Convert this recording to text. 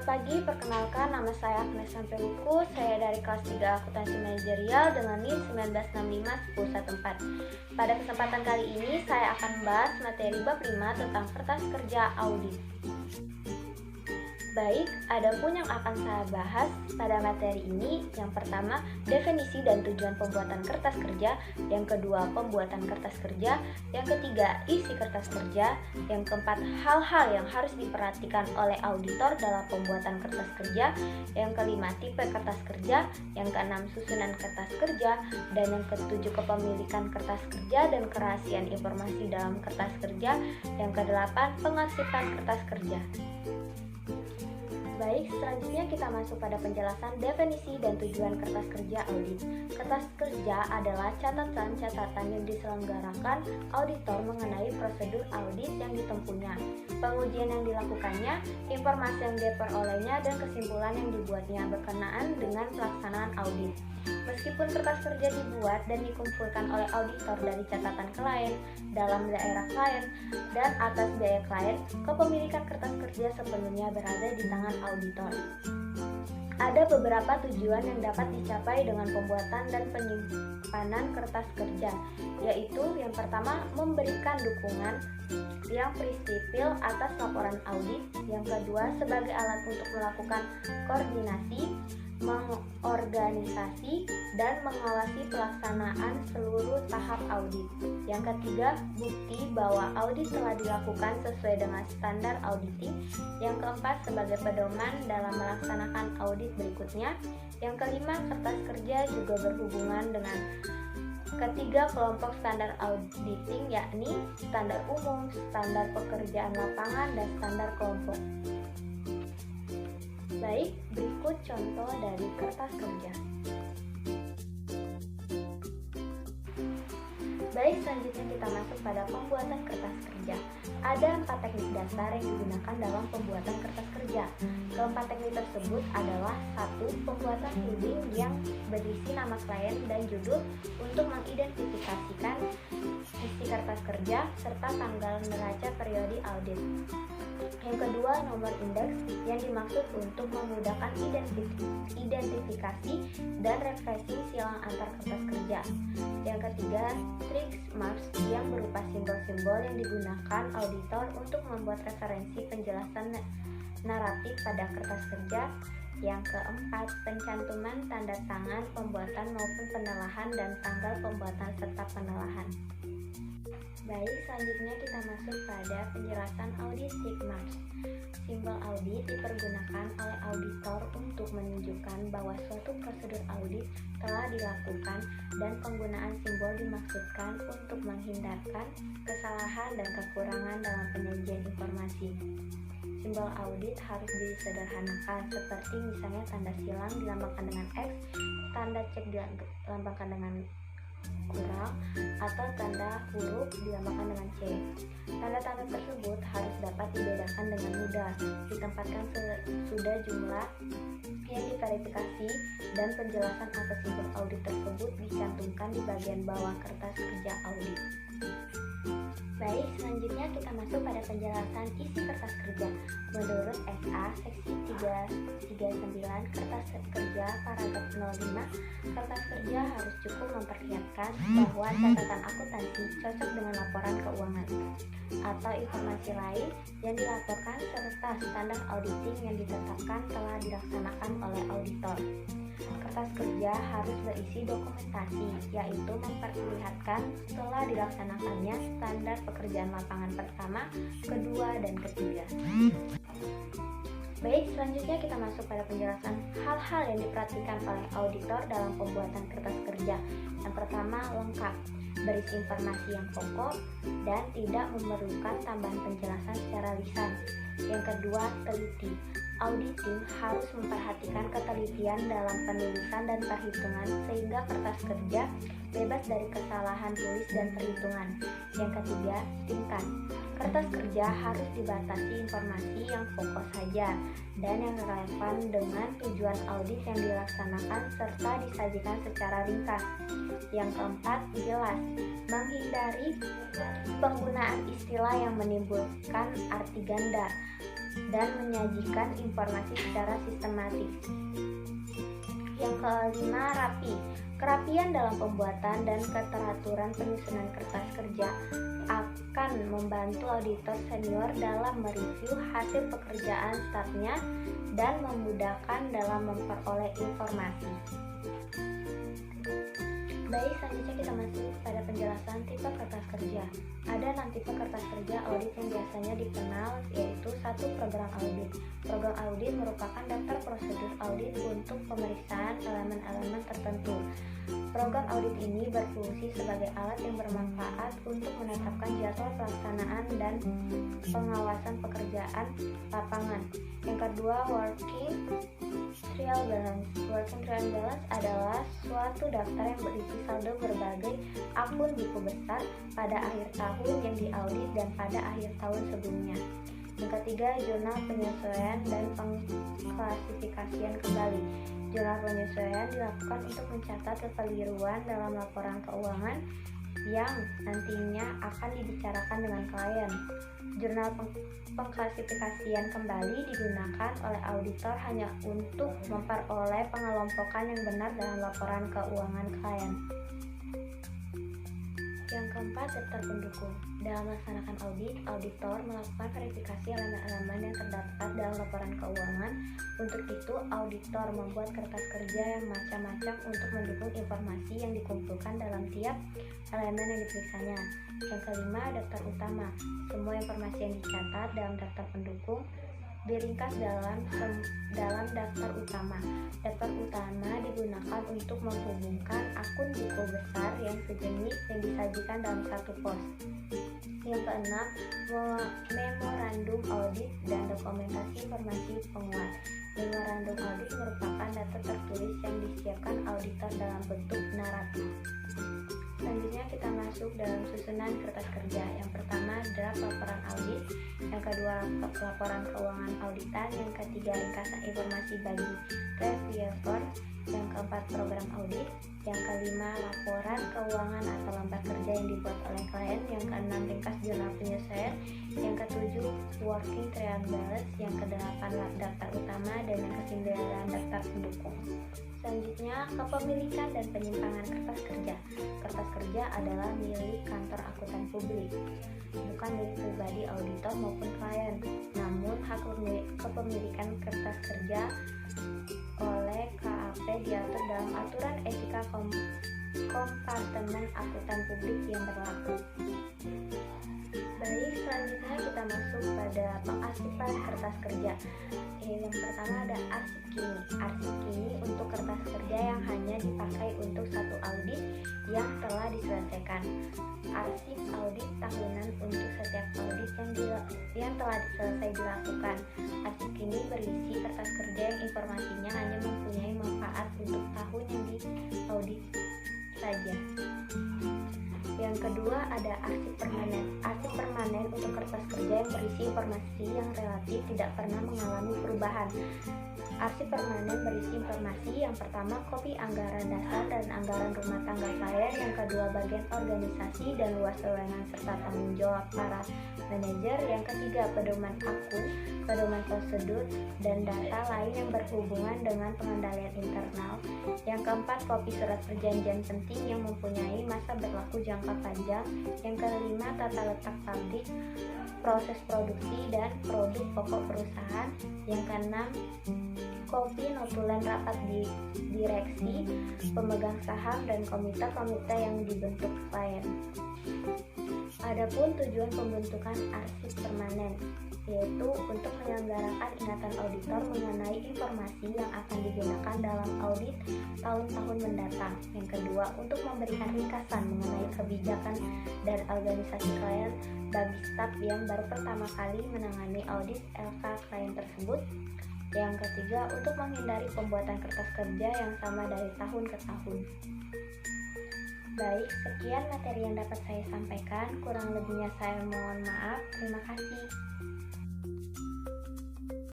Selamat pagi, perkenalkan nama saya Agnes Sampeluku. Saya dari kelas 3 Akuntansi Manajerial dengan NIM 1965114. Pada kesempatan kali ini saya akan membahas materi bab 5 tentang kertas kerja audit. Baik, adapun yang akan saya bahas pada materi ini, yang pertama, definisi dan tujuan pembuatan kertas kerja, yang kedua, pembuatan kertas kerja, yang ketiga, isi kertas kerja, yang keempat, hal-hal yang harus diperhatikan oleh auditor dalam pembuatan kertas kerja, yang kelima, tipe kertas kerja, yang keenam, susunan kertas kerja, dan yang ketujuh, kepemilikan kertas kerja dan kerahasiaan informasi dalam kertas kerja, yang kedelapan, pengarsipan kertas kerja. Baik, selanjutnya kita masuk pada penjelasan definisi dan tujuan kertas kerja audit. Kertas kerja adalah catatan-catatan yang diselenggarakan auditor mengenai prosedur audit yang ditempuhnya, pengujian yang dilakukannya, informasi yang diperolehnya, dan kesimpulan yang dibuatnya berkenaan dengan pelaksanaan audit. Meskipun kertas kerja dibuat dan dikumpulkan oleh auditor dari catatan klien, dalam daerah klien, dan atas biaya klien, kepemilikan kertas kerja sepenuhnya berada di tangan auditor. Ada beberapa tujuan yang dapat dicapai dengan pembuatan dan penyimpanan kertas kerja, yaitu yang pertama, memberikan dukungan yang prinsipil atas laporan audit, yang kedua, sebagai alat untuk melakukan koordinasi, mengorganisasi, dan mengawasi pelaksanaan seluruh tahap audit. Yang ketiga, bukti bahwa audit telah dilakukan sesuai dengan standar auditing. Yang keempat, sebagai pedoman dalam melaksanakan audit berikutnya. Yang kelima, kertas kerja juga berhubungan dengan ketiga kelompok standar auditing, yakni standar umum, standar pekerjaan lapangan, dan standar kelompok. Baik, berikut contoh dari kertas kerja. Baik, selanjutnya kita masuk pada pembuatan kertas kerja. Ada 4 teknik dasar yang digunakan dalam pembuatan kertas kerja. Keempat teknik tersebut adalah: 1. Pembuatan heading yang berisi nama klien dan judul untuk mengidentifikasikan isi kertas kerja serta tanggal neraca periode audit. Yang kedua, nomor indeks yang dimaksud untuk memudahkan identifikasi dan refreshing silang antar kertas kerja. Yang ketiga, tricks marks yang berupa simbol-simbol yang digunakan auditor untuk membuat referensi penjelasan naratif pada kertas kerja. Yang keempat, pencantuman tanda tangan pembuatan maupun penelahan dan tanggal pembuatan serta penelahan. Baik, selanjutnya kita masuk pada penjelasan audit tick marks. Simbol audit dipergunakan oleh auditor untuk menunjukkan bahwa suatu prosedur audit telah dilakukan, dan penggunaan simbol dimaksudkan untuk menghindarkan kesalahan dan kekurangan dalam penyajian informasi. Simbol audit harus disederhanakan, seperti misalnya tanda silang dilambangkan dengan X, tanda cek dilambangkan dengan kurang, atau tanda huruf dilambangkan dengan C. Tanda-tanda tersebut harus dapat dibedakan dengan mudah, ditempatkan sesudah jumlah yang diverifikasi, dan penjelasan atas simbol audit tersebut dicantumkan di bagian bawah kertas kerja audit. Baik, selanjutnya kita masuk pada penjelasan isi kertas kerja. Menurut SA seksi 339 kertas kerja paragraf 05, kertas kerja harus cukup memperlihatkan bahwa catatan akuntansi cocok dengan laporan keuangan atau informasi lain yang dilaporkan serta standar auditing yang ditetapkan telah dilaksanakan oleh auditor. Kertas kerja harus berisi dokumentasi, yaitu memperlihatkan telah dilaksanakannya standar pekerjaan lapangan pertama, kedua, dan ketiga. Baik, selanjutnya kita masuk pada penjelasan hal-hal yang diperhatikan oleh auditor dalam pembuatan kertas kerja. Yang pertama, lengkap, berisi informasi yang pokok dan tidak memerlukan tambahan penjelasan secara lisan. Yang kedua, teliti. Auditing harus memperhatikan ketelitian dalam penulisan dan perhitungan sehingga kertas kerja bebas dari kesalahan tulis dan perhitungan. Yang ketiga, singkat. Kertas kerja harus dibatasi informasi yang pokok saja dan yang relevan dengan tujuan audit yang dilaksanakan serta disajikan secara ringkas. Yang keempat, jelas. Menghindari penggunaan istilah yang menimbulkan arti ganda. dan menyajikan informasi secara sistematis. Yang kelima, rapi. Kerapian dalam pembuatan dan keteraturan penyusunan kertas kerja akan membantu auditor senior dalam mereview hasil pekerjaan stafnya dan memudahkan dalam memperoleh informasi. Baik, selanjutnya kita masuk pada penjelasan tipe kertas kerja. Ada 6 tipe kertas kerja audit yang biasanya dikenal, yaitu 1. Program audit. Program audit merupakan daftar prosedur audit untuk pemeriksaan elemen-elemen tertentu. Program audit ini berfungsi sebagai alat yang bermanfaat untuk menetapkan jadwal pelaksanaan dan pengawasan pekerjaan lapangan. Yang kedua, working trial balance. Working trial balance adalah suatu daftar yang berisi saldo berbagai akun buku besar pada akhir tahun yang diaudit dan pada akhir tahun sebelumnya. Yang ketiga, jurnal penyesuaian dan pengklasifikasian kembali. Jurnal penyesuaian dilakukan untuk mencatat kekeliruan dalam laporan keuangan yang nantinya akan dibicarakan dengan klien. Jurnal pengklasifikasian kembali digunakan oleh auditor hanya untuk memperoleh pengelompokan yang benar dalam laporan keuangan klien. Yang keempat, daftar pendukung. Dalam melaksanakan audit, auditor melakukan verifikasi elemen-elemen yang terdapat dalam laporan keuangan. Untuk itu, auditor membuat kertas kerja yang macam-macam untuk mendukung informasi yang dikumpulkan dalam tiap elemen yang diperiksanya. Yang kelima, daftar utama. Semua informasi yang dicatat dalam daftar pendukung diringkas dalam daftar utama. Daftar utama digunakan untuk menghubungkan akun buku besar yang sejenis yang disajikan dalam satu pos. Yang keenam, memorandum audit dan dokumentasi informasi penguat. Memorandum audit merupakan data tertulis yang disiapkan auditor dalam bentuk naratif. Selanjutnya kita masuk dalam susunan kertas kerja. Yang pertama, draft laporan audit. Yang kedua, laporan keuangan auditan. Yang ketiga, ringkasan informasi bagi reviewer. Yang keempat, program audit. Yang kelima, laporan keuangan atau lambar kerja yang dibuat oleh klien. Yang keenam, ringkas jurnal penyesuaian. Yang ketujuh, working trial balance. Yang kedelapan, daftar utama. Dan yang kesembilan, daftar pendukung. Selanjutnya, kepemilikan dan penyimpangan kertas kerja. Kertas kerja adalah milik kantor akuntan publik, bukan milik pribadi auditor maupun klien. Namun, hak kepemilikan kertas kerja oleh KAP diatur dalam aturan etika kompartemen akuntan publik yang berlaku. Baik, selanjutnya kita masuk pada pengarsipan kertas kerja. Yang pertama ada arsip kini. Arsip kini untuk kertas kerja yang hanya dipakai untuk satu audit yang telah diselesaikan. Arsip audit tahunan untuk setiap audit yang telah selesai dilakukan. Arsip kini berisi kertas kerja yang informasinya hanya mempunyai manfaat untuk tahun yang diaudit saja. Yang kedua ada arsip permanen. Arsip permanen untuk kertas kerja yang berisi informasi yang relatif tidak pernah mengalami perubahan. Arsip permanen berisi informasi yang pertama kopi anggaran dasar dan anggaran rumah tangga klien, yang kedua bagian organisasi dan luas wewenang serta tanggung jawab para manajer, yang ketiga pedoman akun, pedoman prosedur dan data lain yang berhubungan dengan pengendalian internal, yang keempat kopi surat perjanjian penting yang mempunyai masa berlaku jangka panjang, yang kelima tata letak pabrik, proses produksi dan produk pokok perusahaan, yang keenam kopi notulen rapat di direksi, pemegang saham dan komite-komite yang dibentuk klien. Adapun tujuan pembentukan arsip permanen yaitu untuk menyelenggarakan ingatan auditor mengenai informasi yang akan digunakan dalam audit tahun-tahun mendatang. Yang kedua, untuk memberikan ringkasan mengenai kebijakan dan organisasi klien bagi staf yang baru pertama kali menangani audit LK klien tersebut. Yang ketiga, untuk menghindari pembuatan kertas kerja yang sama dari tahun ke tahun. Baik, sekian materi yang dapat saya sampaikan. Kurang lebihnya saya mohon maaf. Terima kasih.